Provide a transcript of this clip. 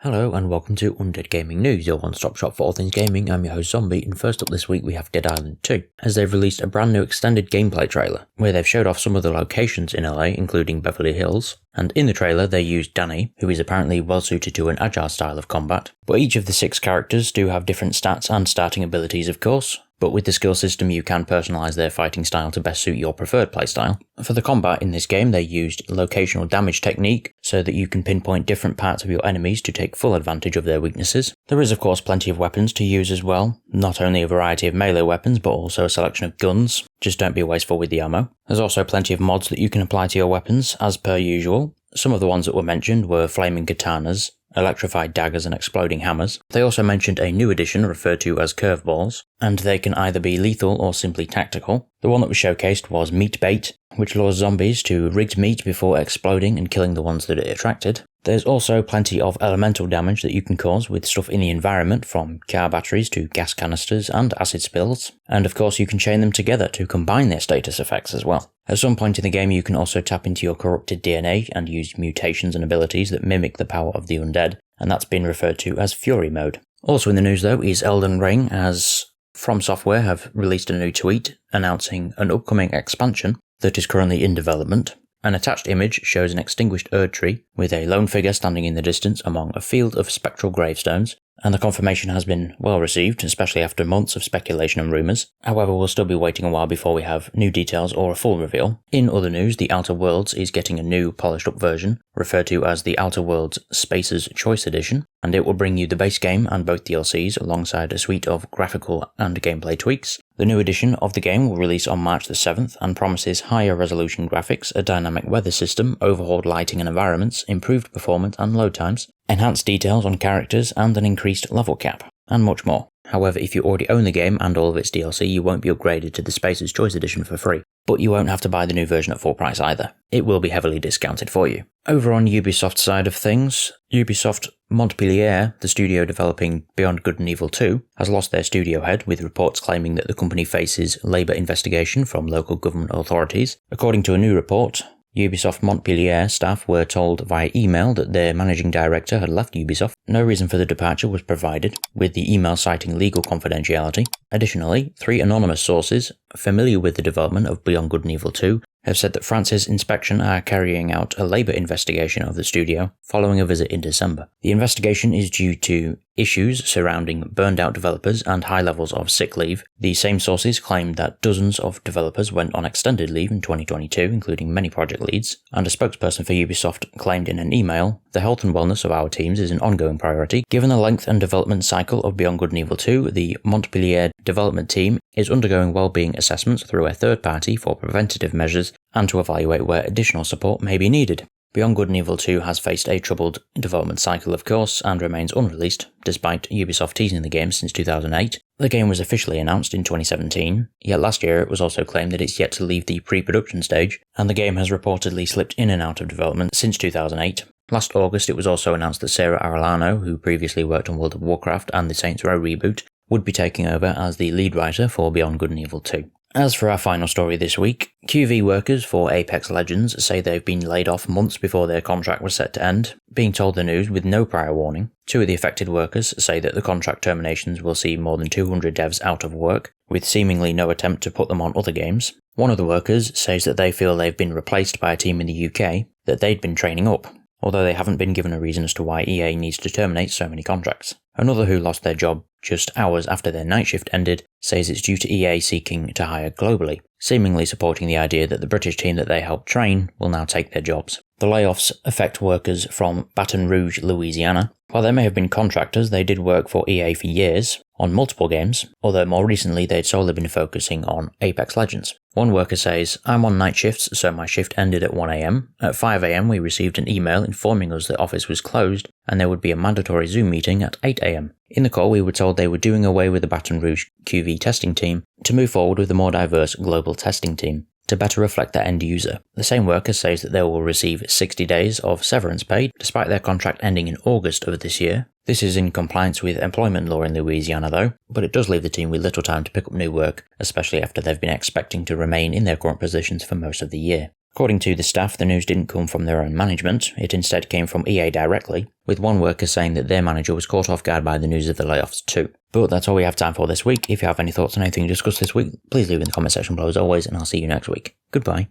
Hello and welcome to Undead Gaming News, your one-stop shop for all things gaming. I'm your host Zombie, and first up this week we have Dead Island 2, as they've released a brand new extended gameplay trailer, where they've showed off some of the locations in LA, including Beverly Hills, and in the trailer they used Danny, who is apparently well suited to an agile style of combat, but each of the 6 characters do have different stats and starting abilities of course, but with the skill system you can personalise their fighting style to best suit your preferred playstyle. For the combat in this game they used locational damage technique so that you can pinpoint different parts of your enemies to take full advantage of their weaknesses. There is of course plenty of weapons to use as well, not only a variety of melee weapons but also a selection of guns, just don't be wasteful with the ammo. There's also plenty of mods that you can apply to your weapons as per usual. Some of the ones that were mentioned were flaming katanas, electrified daggers and exploding hammers. They also mentioned a new addition referred to as curveballs, and they can either be lethal or simply tactical. The one that was showcased was meat bait, which lures zombies to rigged meat before exploding and killing the ones that it attracted. There's also plenty of elemental damage that you can cause with stuff in the environment, from car batteries to gas canisters and acid spills, and of course you can chain them together to combine their status effects as well. At some point in the game you can also tap into your corrupted DNA and use mutations and abilities that mimic the power of the undead, and that's been referred to as Fury mode. Also in the news though is Elden Ring, as From Software have released a new tweet announcing an upcoming expansion that is currently in development. An attached image shows an extinguished Erd tree with a lone figure standing in the distance among a field of spectral gravestones, and the confirmation has been well received, especially after months of speculation and rumours. However, we'll still be waiting a while before we have new details or a full reveal. In other news, The Outer Worlds is getting a new polished up version, referred to as the Outer Worlds Spaces Choice Edition, and it will bring you the base game and both DLCs alongside a suite of graphical and gameplay tweaks. The new edition of the game will release on March the 7th and promises higher resolution graphics, a dynamic weather system, overhauled lighting and environments, improved performance and load times, enhanced details on characters and an increased level cap, and much more. However, if you already own the game and all of its DLC, you won't be upgraded to the Spaces Choice Edition for free, but you won't have to buy the new version at full price either. It will be heavily discounted for you. Over on Ubisoft's side of things, Ubisoft Montpellier, the studio developing Beyond Good and Evil 2, has lost their studio head, with reports claiming that the company faces labour investigation from local government authorities. According to a new report, Ubisoft Montpellier staff were told via email that their managing director had left Ubisoft. No reason for the departure was provided, with the email citing legal confidentiality. Additionally, 3 anonymous sources familiar with the development of Beyond Good and Evil 2 have said that France's inspection are carrying out a labour investigation of the studio following a visit in December. The investigation is due to issues surrounding burned-out developers and high levels of sick leave. The same sources claimed that dozens of developers went on extended leave in 2022, including many project leads, and a spokesperson for Ubisoft claimed in an email, "The health and wellness of our teams is an ongoing priority. Given the length and development cycle of Beyond Good and Evil 2, the Montpellier development team is undergoing well-being assessments through a third party for preventative measures and to evaluate where additional support may be needed." Beyond Good and Evil 2 has faced a troubled development cycle of course, and remains unreleased, despite Ubisoft teasing the game since 2008. The game was officially announced in 2017, yet last year it was also claimed that it's yet to leave the pre-production stage, and the game has reportedly slipped in and out of development since 2008. Last August it was also announced that Sarah Arellano, who previously worked on World of Warcraft and the Saints Row reboot, would be taking over as the lead writer for Beyond Good and Evil 2. As for our final story this week, QV workers for Apex Legends say they've been laid off months before their contract was set to end, being told the news with no prior warning. 2 of the affected workers say that the contract terminations will see more than 200 devs out of work, with seemingly no attempt to put them on other games. One of the workers says that they feel they've been replaced by a team in the UK that they'd been training up, although they haven't been given a reason as to why EA needs to terminate so many contracts. Another who lost their job just hours after their night shift ended says it's due to EA seeking to hire globally, seemingly supporting the idea that the British team that they helped train will now take their jobs. The layoffs affect workers from Baton Rouge, Louisiana. While they may have been contractors, they did work for EA for years, on multiple games, although more recently they'd solely been focusing on Apex Legends. One worker says, "I'm on night shifts, so my shift ended at 1 AM. At 5 AM we received an email informing us the office was closed and there would be a mandatory Zoom meeting at 8 AM. In the call we were told they were doing away with the Baton Rouge QV testing team to move forward with a more diverse global testing team to better reflect their end user." The same worker says that they will receive 60 days of severance pay despite their contract ending in August of this year. This is in compliance with employment law in Louisiana though, but it does leave the team with little time to pick up new work, especially after they've been expecting to remain in their current positions for most of the year. According to the staff, the news didn't come from their own management, it instead came from EA directly, with one worker saying that their manager was caught off guard by the news of the layoffs too. But that's all we have time for this week. If you have any thoughts on anything discussed this week, please leave in the comment section below as always, and I'll see you next week. Goodbye.